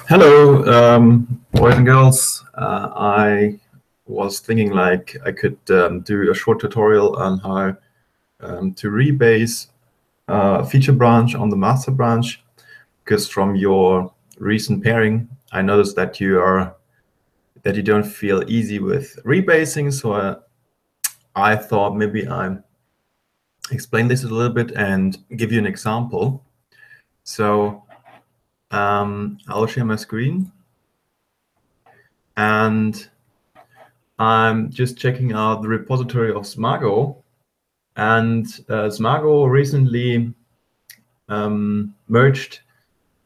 Hello, boys and girls. I was thinking like I could do a short tutorial on how to rebase a feature branch on the master branch, because from your recent pairing, I noticed that you don't feel easy with rebasing. So I thought maybe I explain this a little bit and give you an example. So I'll share my screen. And I'm just checking out the repository of Smago, and Smago recently merged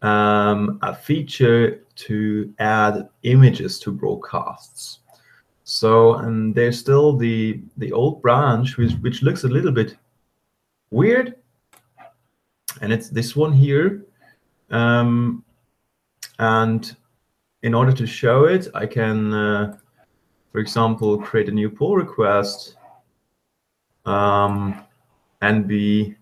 a feature to add images to broadcasts. So there's still the old branch, which looks a little bit weird, and it's this one here. And in order to show it, I can, for example, create a new pull request. And we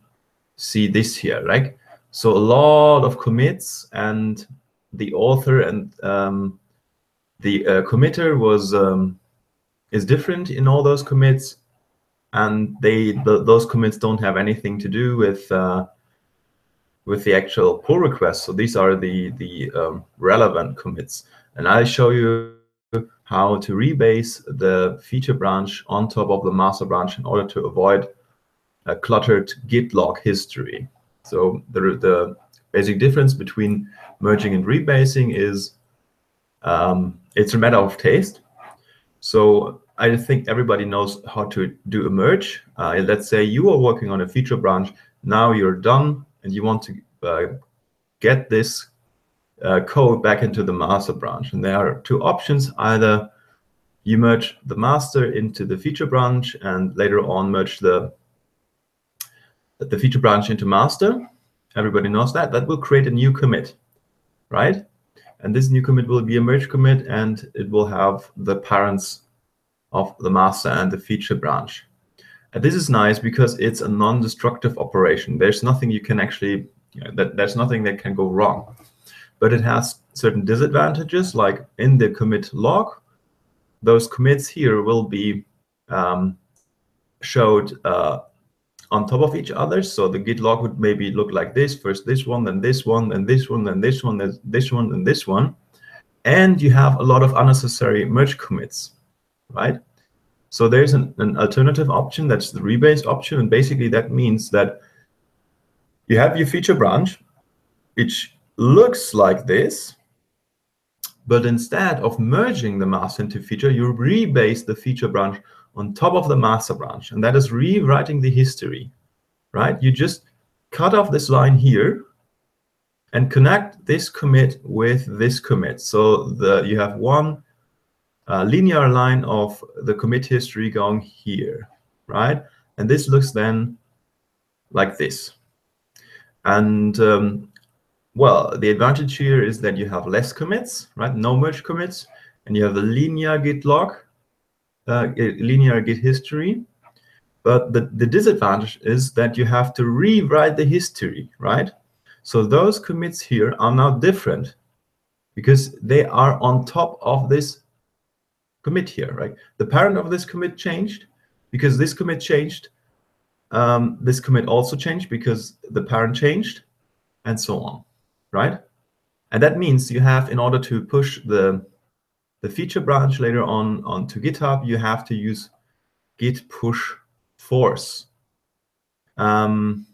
see this here, right? So a lot of commits, and the author and the committer is different in all those commits, and those commits don't have anything to do with the actual pull request. So these are the relevant commits, and I'll show you how to rebase the feature branch on top of the master branch in order to avoid a cluttered Git log history. So the basic difference between merging and rebasing is it's a matter of taste. So I think everybody knows how to do a merge. Let's say you are working on a feature branch, now you're done, and you want to get this code back into the master branch. And there are two options. Either you merge the master into the feature branch and later on merge the feature branch into master. Everybody knows that. That will create a new commit, right? And this new commit will be a merge commit, and it will have the parents of the master and the feature branch. And this is nice because it's a non-destructive operation. There's nothing you can actually, there's nothing that can go wrong. But it has certain disadvantages, like in the commit log, those commits here will be showed on top of each other. So the Git log would maybe look like this: first this one, then this one, then this one, then this one, then this one, then this one. And you have a lot of unnecessary merge commits, right? So there's an alternative option, that's the rebase option. And basically that means that you have your feature branch, which looks like this, but instead of merging the master into feature, you rebase the feature branch on top of the master branch, and that is rewriting the history, right? You just cut off this line here and connect this commit with this commit. So you have one linear line of the commit history going here, right? And this looks then like this. And well, the advantage here is that you have less commits, right? No merge commits, and you have a linear Git log, linear Git history. But the disadvantage is that you have to rewrite the history, right? So those commits here are now different because they are on top of this commit here, right? The parent of this commit changed because this commit changed. This commit also changed because the parent changed, and so on, right? And that means you have, in order to push the feature branch later on onto GitHub, you have to use git push force. And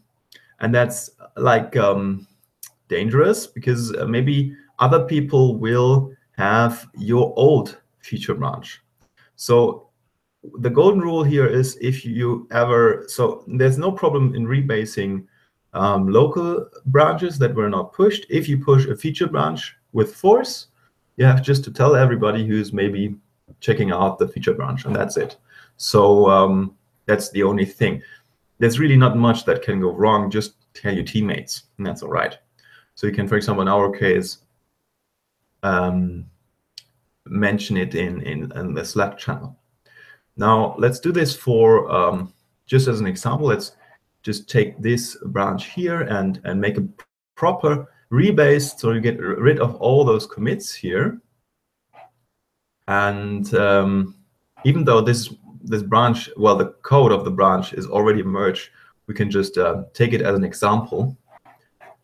that's like dangerous because maybe other people will have your old feature branch. So the golden rule here is, if you ever, so there's no problem in rebasing local branches that were not pushed. If you push a feature branch with force, you have just to tell everybody who's maybe checking out the feature branch, and that's it. So that's the only thing. There's really not much that can go wrong. Just tell your teammates, and that's all right. So you can, for example, in our case, mention it in the Slack channel. Now let's do this for just as an example. Let's just take this branch here and make a proper rebase, so you get rid of all those commits here. And even though this branch, well, the code of the branch is already merged, we can just take it as an example.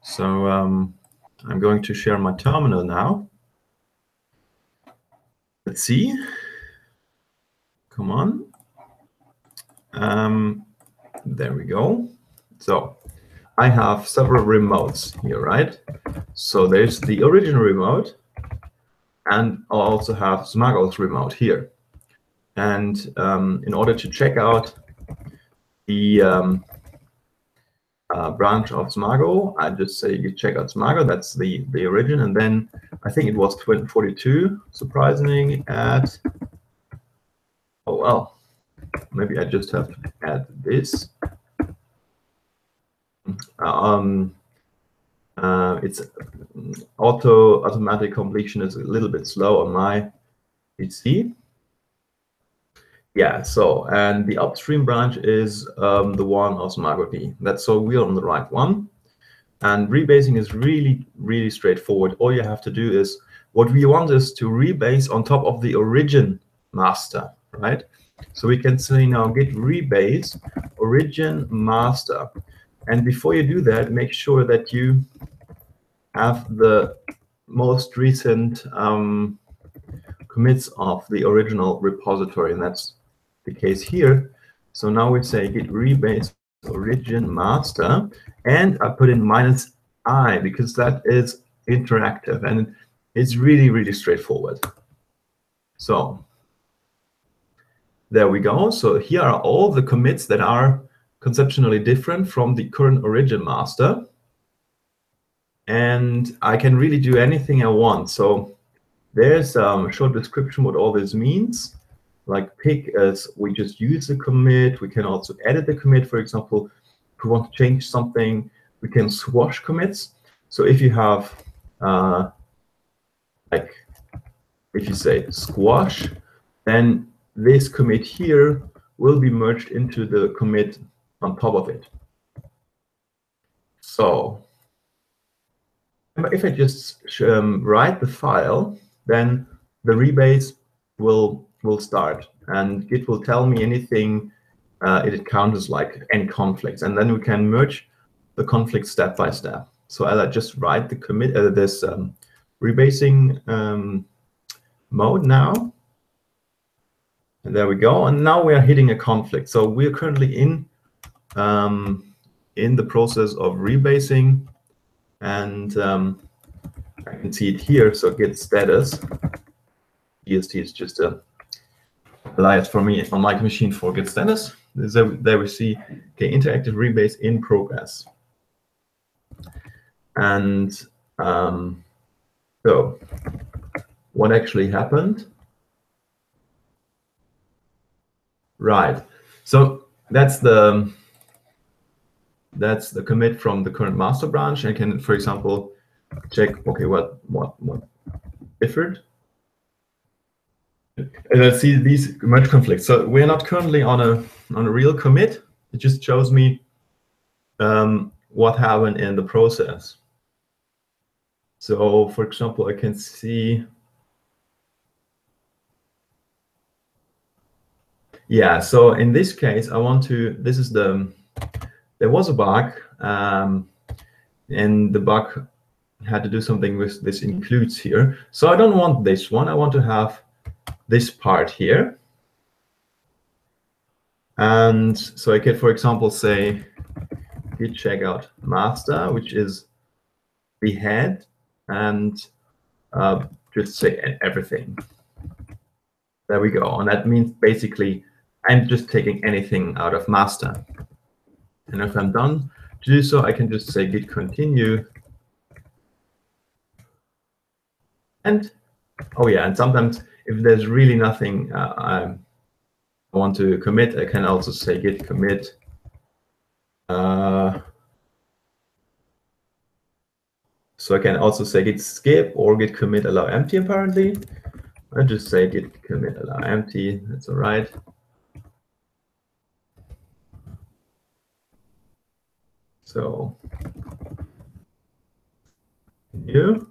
So I'm going to share my terminal now. Let's see. Come on. There we go. So I have several remotes here, right? So there's the original remote, and I'll also have Smago's remote here. And in order to check out the branch of Smago, I just say you check out Smago, that's the origin, and then I think it was 42, surprisingly, at, oh well, maybe I just have to add this. It's automatic completion is a little bit slow on my PC. Yeah, so, and the upstream branch is the one of SmagoD. That's, so we're on the right one. And rebasing is really, really straightforward. All you have to do is, what we want is to rebase on top of the origin master, right? So we can say now git rebase origin master. And before you do that, make sure that you have the most recent commits of the original repository, and that's the case here. So now we say git rebase origin master, and I put in -i because that is interactive and it's really, really straightforward. So there we go. So here are all the commits that are conceptually different from the current origin master. And I can really do anything I want. So there's a short description what all this means. Like pick as we just use the commit. We can also edit the commit. For example, if we want to change something, we can squash commits. So if you have, like, if you say squash, then this commit here will be merged into the commit on top of it. So if I just write the file, then the rebase will start, and Git will tell me anything it encounters, like any conflicts, and then we can merge the conflicts step by step. So I'll just write the commit this rebasing mode now, and there we go. And now we are hitting a conflict. So we are currently in the process of rebasing, and I can see it here. So git status. EST is just a alias for me on my machine for git status. So there we see, okay, interactive rebase in progress. And so what actually happened? Right. So that's the commit from the current master branch. I can, for example, check, okay, what differed. And I see these merge conflicts. So we're not currently on a real commit. It just shows me what happened in the process. So for example, I can see, yeah, so in this case, I want to, this is there was a bug, and the bug had to do something with this includes here. So I don't want this one. I want to have this part here. And so I can, for example, say git checkout master, which is the head, and just say everything. There we go. And that means basically I'm just taking anything out of master. And if I'm done to do so, I can just say git continue. And oh yeah, and sometimes if there's really nothing I want to commit, I can also say git commit. So I can also say git skip or git commit allow empty apparently. I just say git commit allow empty, that's all right. So continue.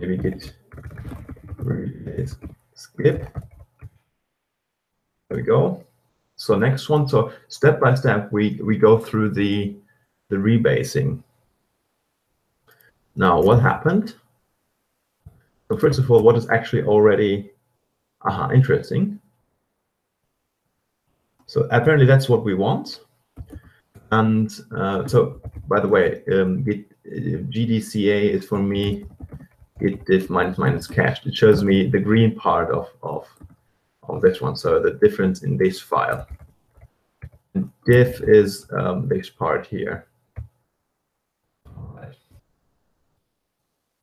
Maybe git rebase skip. There we go. So next one. So step by step, we go through the rebasing. Now, what happened? So first of all, what is actually already interesting? So apparently that's what we want. And so, by the way, GDCA is for me git diff minus cached. It shows me the green part of this one, so the difference in this file. And diff is this part here. All right.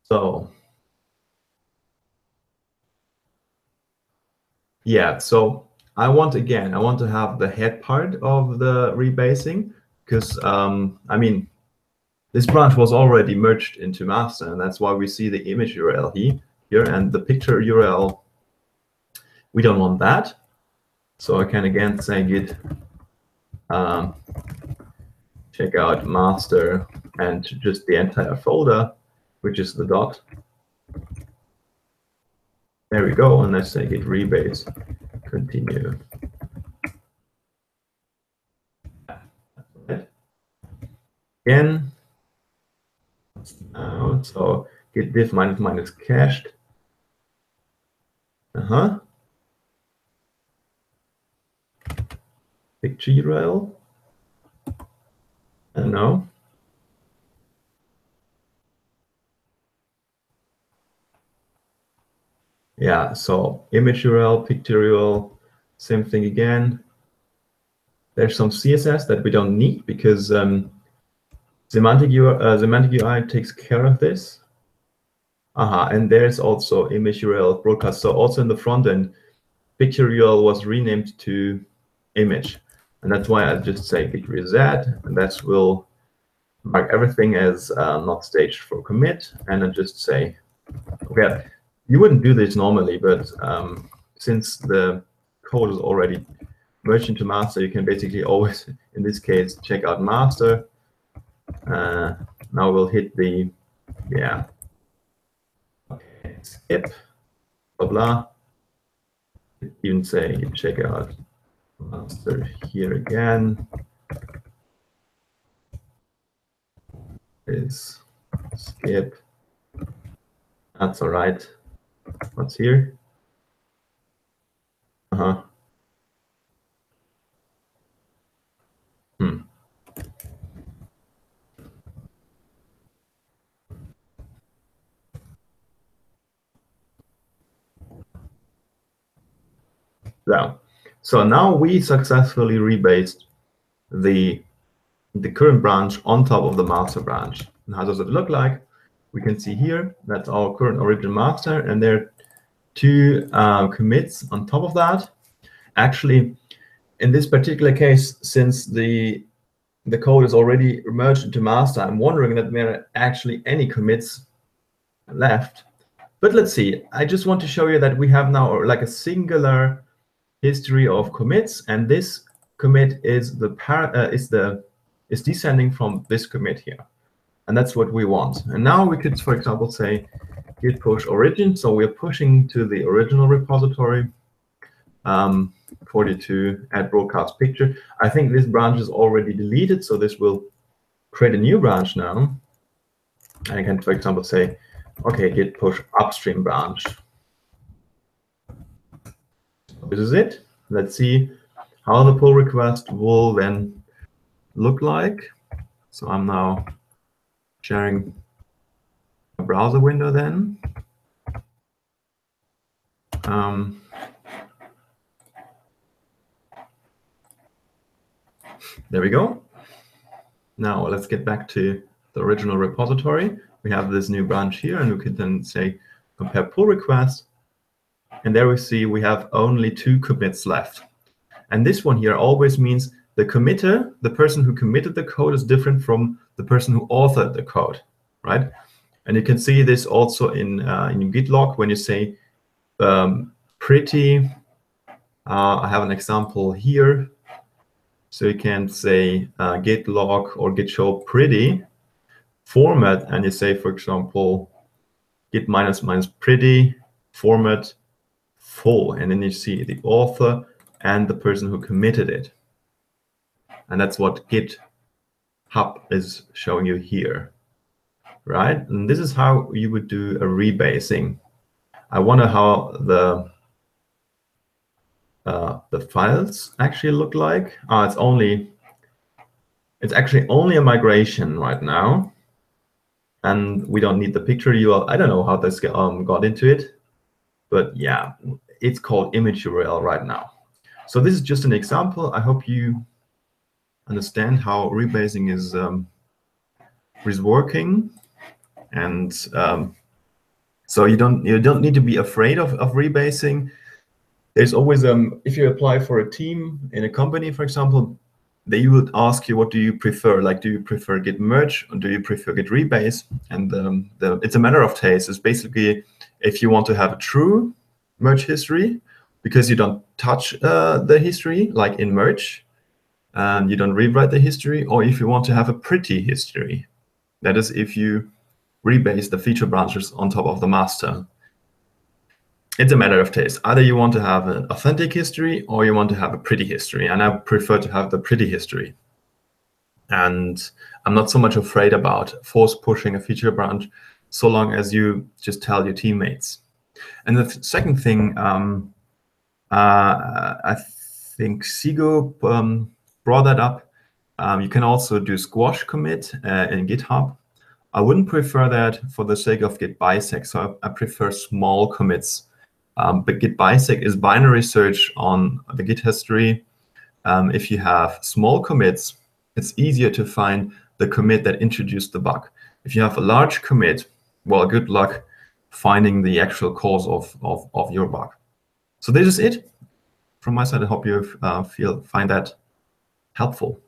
So yeah, so I want to have the head part of the rebasing, because I mean, this branch was already merged into master, and that's why we see the image URL here and the picture URL. We don't want that. So I can again say git check out master and just the entire folder, which is the dot. There we go, and let's say git rebase continue. Again, so git diff minus cached. Picture URL. No. Yeah, so image URL, picture URL, same thing again. There's some CSS that we don't need because Semantic UI takes care of this. And there's also image URL broadcast. So also in the front end, picture URL was renamed to image. And that's why I just say git reset, and that will mark everything as not staged for commit. And I just say, okay, you wouldn't do this normally, but since the code is already merged into master, you can basically always, in this case, check out master. Now we'll hit the, okay, skip, blah, blah. Even say check out master here again. Is skip. That's all right. What's here? Yeah. So now we successfully rebased the current branch on top of the master branch. And how does it look like? We can see here that's our current original master, and there are two commits on top of that. Actually, in this particular case, since the code is already merged into master, I'm wondering that there are actually any commits left. But let's see. I just want to show you that we have now like a singular history of commits, and this commit is is descending from this commit here, and that's what we want. And now we could, for example, say git push origin. So we're pushing to the original repository. 42 add broadcast picture. I think this branch is already deleted, so this will create a new branch now. And I can, for example, say, okay, git push upstream branch. This is it. Let's see how the pull request will then look like. So I'm now sharing a browser window then. There we go. Now let's get back to the original repository. We have this new branch here, and we could then say compare pull request. And there we see we have only 2 commits left. And this one here always means the committer, the person who committed the code, is different from the person who authored the code, right? And you can see this also in Git log when you say pretty. I have an example here. So you can say git log or git show pretty format, and you say, for example, git minus pretty format full, and then you see the author and the person who committed it. And that's what GitHub is showing you here, right? And this is how you would do a rebasing. I wonder how the files actually look like. It's actually only a migration right now, and we don't need the picture URL. I don't know how this got into it, but yeah, it's called image URL right now. So this is just an example. I hope you understand how rebasing is working, and so you don't need to be afraid of rebasing. There's always if you apply for a team in a company, for example, they would ask you, what do you prefer? Like, do you prefer git merge or do you prefer git rebase? And it's a matter of taste. It's basically if you want to have a true merge history because you don't touch the history, like in merge, and you don't rewrite the history, or if you want to have a pretty history. That is if you rebase the feature branches on top of the master. It's a matter of taste. Either you want to have an authentic history or you want to have a pretty history. And I prefer to have the pretty history. And I'm not so much afraid about force pushing a feature branch so long as you just tell your teammates. And the second thing, I think Sigo brought that up. You can also do squash commit in GitHub. I wouldn't prefer that for the sake of git bisect. So I prefer small commits. But git bisect is binary search on the Git history. If you have small commits, it's easier to find the commit that introduced the bug. If you have a large commit, well, good luck finding the actual cause of your bug. So this is it from my side. I hope you find that helpful.